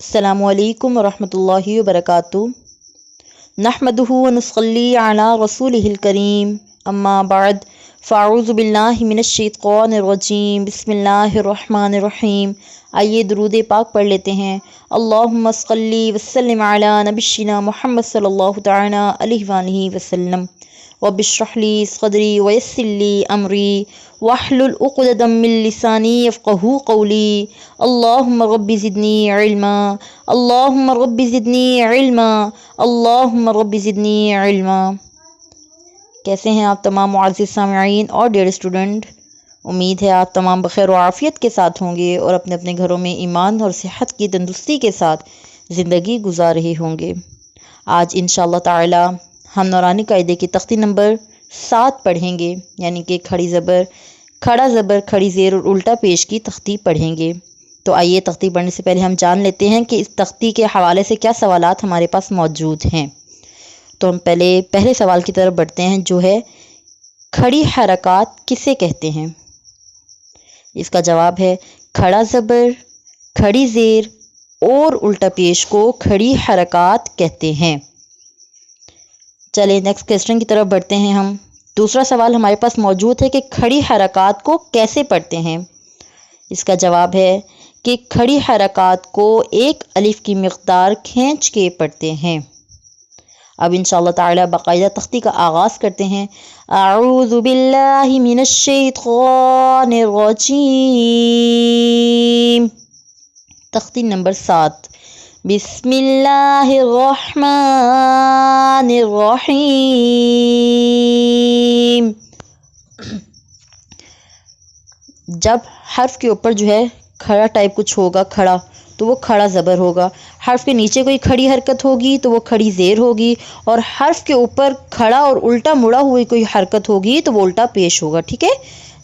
अस्सलामु अलैकुम वरहमतुल्लाहि वबरकातुहू नहमदुहु व नुसल्ली अला रसूलिहिल करीम अम्मा बाद फ़अऊज़ु बिल्लाहि मिनश शैतानिर रजीम बिस्मिल्लाहिर रहमानिर रहीम। आइए दुरूद पाक पढ़ लेते हैं। अल्लाहुम्मा सल्ली वसल्लिम अला नबिय्यिना मुहम्मद सल्लल्लाहु तआला अलैहि वालिहि वसल्लम। रब्बिश्रह ली सदरी वयस्सिर ली अमरी वहलुल उक़दतम मिन लिसानी यफ़क़हू क़ौली। अल्लाहुम्मा रब्बि ज़िदनी इल्मा अल्लाहुम्मा रब्बि ज़िदनी इल्मा अल्लाहुम्मा रब्बि ज़िदनी इल्मा। कैसे हैं आप तमाम मुअज़्ज़िज़ सामिईन और डियर स्टूडेंट। उम्मीद है आप तमाम बखैर व आफ़ियत के साथ होंगे और अपने अपने घरों में ईमान और सेहत की तंदुरुस्ती के साथ ज़िंदगी गुजार रहे होंगे। आज इंशाअल्लाह ताला हम नूरानी कायदे की तख्ती नंबर 7 पढ़ेंगे, यानी कि खड़ी ज़बर, खड़ा ज़बर, खड़ी ज़ेर और उल्टा पेश की तख्ती पढ़ेंगे। तो आइए तख्ती पढ़ने से पहले हम जान लेते हैं कि इस तख्ती के हवाले से क्या सवालात हमारे पास मौजूद हैं। तो हम पहले सवाल की तरफ बढ़ते हैं, जो है खड़ी हरकत किसे कहते हैं। इसका जवाब है खड़ा ज़बर, खड़ी ज़ेर और उल्टा पेश को खड़ी हरकत कहते हैं। चलिए नेक्स्ट क्वेश्चन की तरफ बढ़ते हैं हम। दूसरा सवाल हमारे पास मौजूद है कि खड़ी हरकत को कैसे पढ़ते हैं। इसका जवाब है कि खड़ी हरकत को एक अलिफ की मिक़दार खींच के पढ़ते हैं। अब इंशाअल्लाह ताला बाकायदा तख्ती का आगाज़ करते हैं। अऊज़ु बिल्लाहि मिनश शैतानिर रजीम। तख्ती नंबर 7। बिस्मिल्लाहिर रहमानिर रहीम। जब हर्फ के ऊपर जो है खड़ा टाइप कुछ होगा, खड़ा, तो वो खड़ा ज़बर होगा। हर्फ के नीचे कोई खड़ी हरकत होगी तो वो खड़ी ज़ेर होगी, और हर्फ के ऊपर खड़ा और उल्टा मुड़ा हुई कोई हरकत होगी तो वो उल्टा पेश होगा। ठीक है,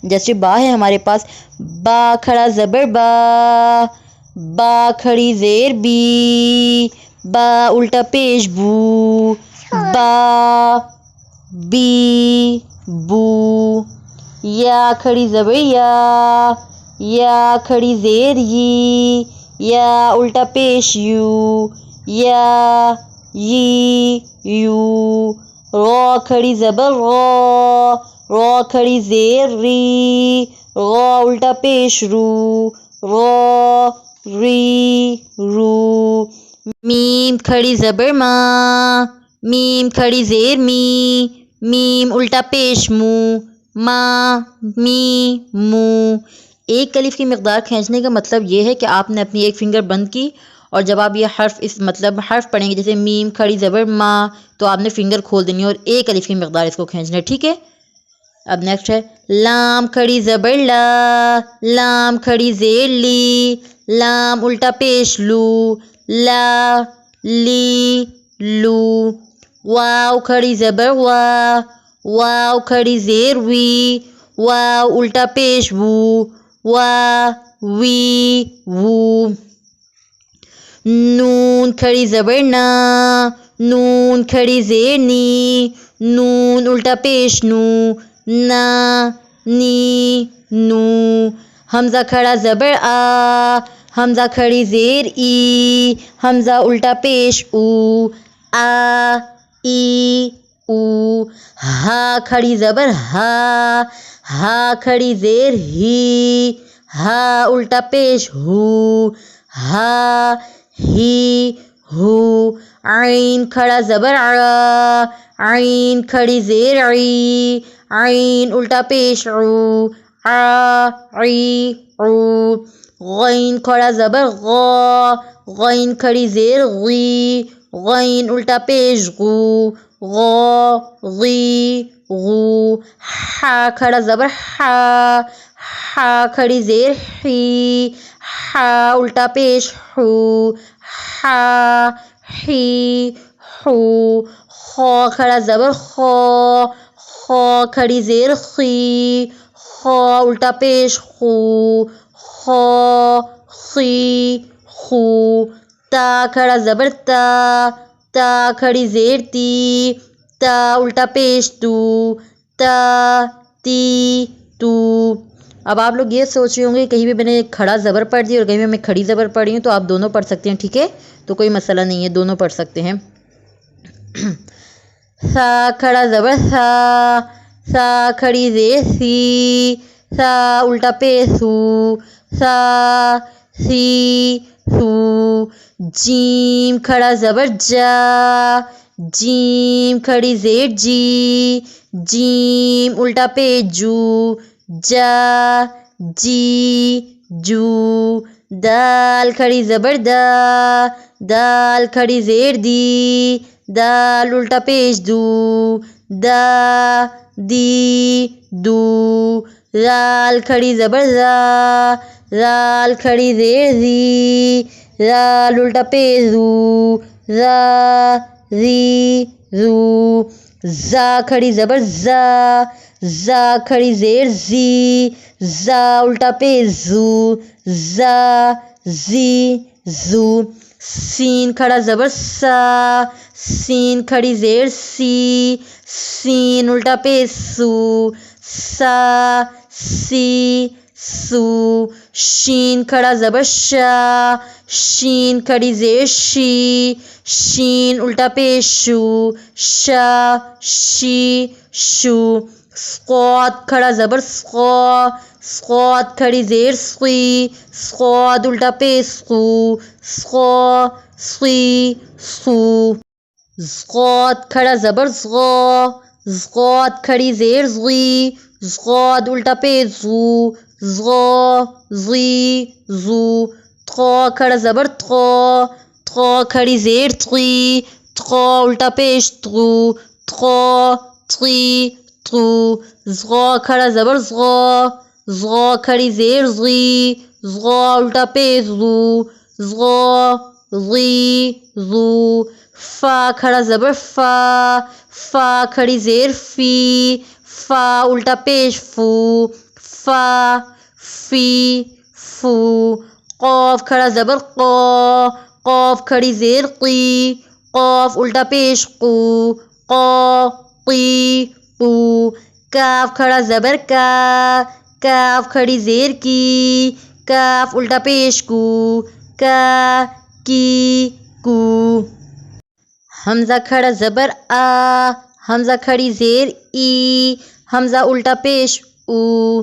जैसे बा है हमारे पास, बा खड़ा ज़बर बा, बा खड़ी ज़ेर बी, बा उल्टा पेश बू, बा बी बू। या खड़ी ज़बर या खड़ी ज़ेर या उल्टा पेश यू, या यू। रो खड़ी ज़बर रो खड़ी ज़ेर री, रो उल्टा पेश रू, रो री रू। मीम खड़ी ज़बर मीम खड़ी ज़ेर मीम उल्टा पेश मू, मा मी मू। एक अलिफ की मिक़दार खींचने का मतलब ये है कि आपने अपनी एक फिंगर बंद की, और जब आप ये हर्फ पढ़ेंगे, जैसे मीम खड़ी ज़बर मा, तो आपने फिंगर खोल देनी है और एक अलिफ की मिक़दार इसको खींचना है। ठीक है, अब नेक्स्ट है लाम खड़ी ज़बर लाम खड़ी ज़ेर ली, लाम उल्टा पेश लू, ला ली लू। वाव खड़ी ज़बर वाव खड़ी ज़ेर वी, वाव उल्टा पेश वू, वा वी वू। नून खड़ी ज़बर नून खड़ी ज़ेर नून उल्टा पेश नू, ना नी नू। हमज़ा खड़ा ज़बर हमज़ा खड़ी ज़ेर ई, हमज़ा उल्टा पेश ऊ, आ ई ऊ। हा खड़ी ज़बर हा खड़ी ज़ेर ही, हा उल्टा पेश हू, हा ही हू। आइन खड़ा ज़बर आइन खड़ी ज़ेर आइन उल्टा पेश ऊ, आ ई ऊ। गैन खड़ा ज़बर गैन खड़ी ज़ेर गी, गैन उल्टा पेश गू, गी गू। हा खड़ा ज़बर हा खड़ी ज़ेर ही, हा उल्टा पेश हू, हा ही हू। खो खड़ा ज़बर खो खड़ी ज़ेर खी, खो उल्टा पेश खू, खो खी खू। ता खड़ा ज़बर ता खड़ी ज़ेर ती, ता उल्टा पेश तू, ता ती तू। اب آپ لوگ یہ سوچ رہے ہوں گے کہیں بھی میں نے کھڑا زبر پڑھ دی اور کہیں بھی میں کھڑی زبر پڑھی ہوں، تو آپ دونوں پڑھ سکتے ہیں، ٹھیک ہے، تو کوئی مسئلہ نہیں ہے، دونوں پڑھ سکتے ہیں۔ سا کھڑا زبر سا، سا کھڑی زیر سی، سا الٹا پیش سو، سا سی سو۔ جیم کھڑا زبر جا، جیم کھڑی زیر جی، جیم الٹا پیش جو، جا جی جو۔ دال کھڑی زبر دا، دال کھڑی زیر دی، دال الٹا پیش دو، دا دی دو۔ رال کھڑی زبر را، رال کھڑی زیر زی، رال الٹا پیش رو، را ری رو۔ زا کھڑی زبر زا، زا کھڑی زیر زی، زا الٹا پیش زو، زا زی زو۔ سین کھڑا زبر سا، سین کھڑی زیر سی، سین الٹا پیش سو، سا سی سو۔ شین کھڑا زبر شا، شین کھڑی زیر شی، شین الٹا پیش شو، شا شی شو۔ صاد کھڑا زبر سقا، صاد کھڑی زیر سقی، صاد الٹا پیش سقو، سقا سقی سقو۔ صاد کھڑا زبر زغا، صاد کھڑی زیر زغی، صاد الٹا پیش زغو، زغا زغی زو۔ طا کھڑا زبر طا، طا کھڑی زیر طغی، طغا الٹا پیش طغو، طغا طغی طغو۔ زغا کھڑا زبر زغا، زغا کھڑی زیر زغی، زغا الٹا پیش زغو، زغا زغی زغو۔ فا کھڑا زبر فا، فا کھڑی زیر فی، فا الٹا پیش فو، فا فی فو۔ قاف کھڑا زبر قا، قاف کھڑی زیر قی، قاف الٹا پیش قو، قا قی قو۔ کاف کھڑا زبر کا، کاف کھڑی زیر کی، کاف الٹا پیش کو، کا کی کو۔ حمزہ کھڑا زبر آ، حمزہ کھڑی زیر ای، حمزہ الٹا پیش او،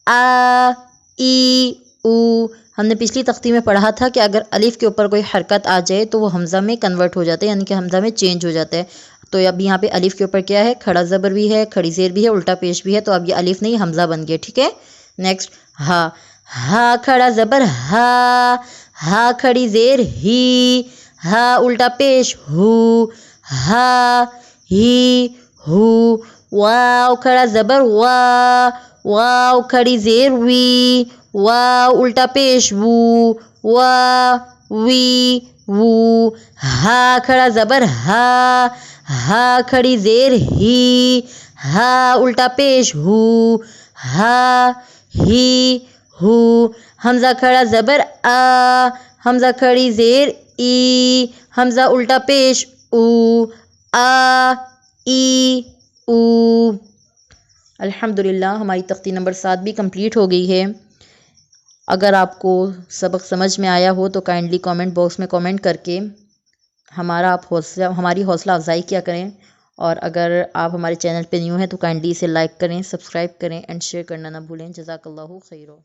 آ ای او۔ ہم نے پچھلی تختی میں پڑھا تھا کہ اگر الف کے اوپر کوئی حرکت آ جائے تو وہ حمزہ میں کنورٹ ہو جاتا ہے، یعنی کہ حمزہ میں چینج ہو جاتا ہے۔ تو اب یہاں پہ الف کے اوپر کیا ہے، کھڑا زبر بھی ہے، کھڑی زیر بھی ہے، الٹا پیش بھی ہے، تو اب یہ الف نہیں حمزہ بن گیا، ٹھیک ہے۔ نیکسٹ ہا، ہا کھڑا زبر ہا، ہا کھڑی زیر ہی، ہا الٹا پیش ہو، ہا ہی ہو۔ واو کھڑا زبر وا، واو کھڑی زیر وی، واو الٹا پیش وو، وا وی وو۔ ہا کھڑا زبر ہا، ہا کھڑی زیر ہی، ہا الٹا پیش ہو، ہا ہی ہو۔ حمزہ کھڑا زبر آ، حمزہ کھڑی زیر ای، حمزہ الٹا پیش او، آ ای او۔ الحمدللہ ہماری تختی نمبر 7 بھی کمپلیٹ ہو گئی ہے۔ اگر آپ کو سبق سمجھ میں آیا ہو تو کائنڈلی کامنٹ باکس میں کامنٹ کر کے ہماری حوصلہ افزائی کیا کریں، اور اگر آپ ہمارے چینل پہ نیو ہیں تو کائنڈلی اسے لائک کریں، سبسکرائب کریں اینڈ شیئر کرنا نہ بھولیں۔ جزاک اللہ خیرہ۔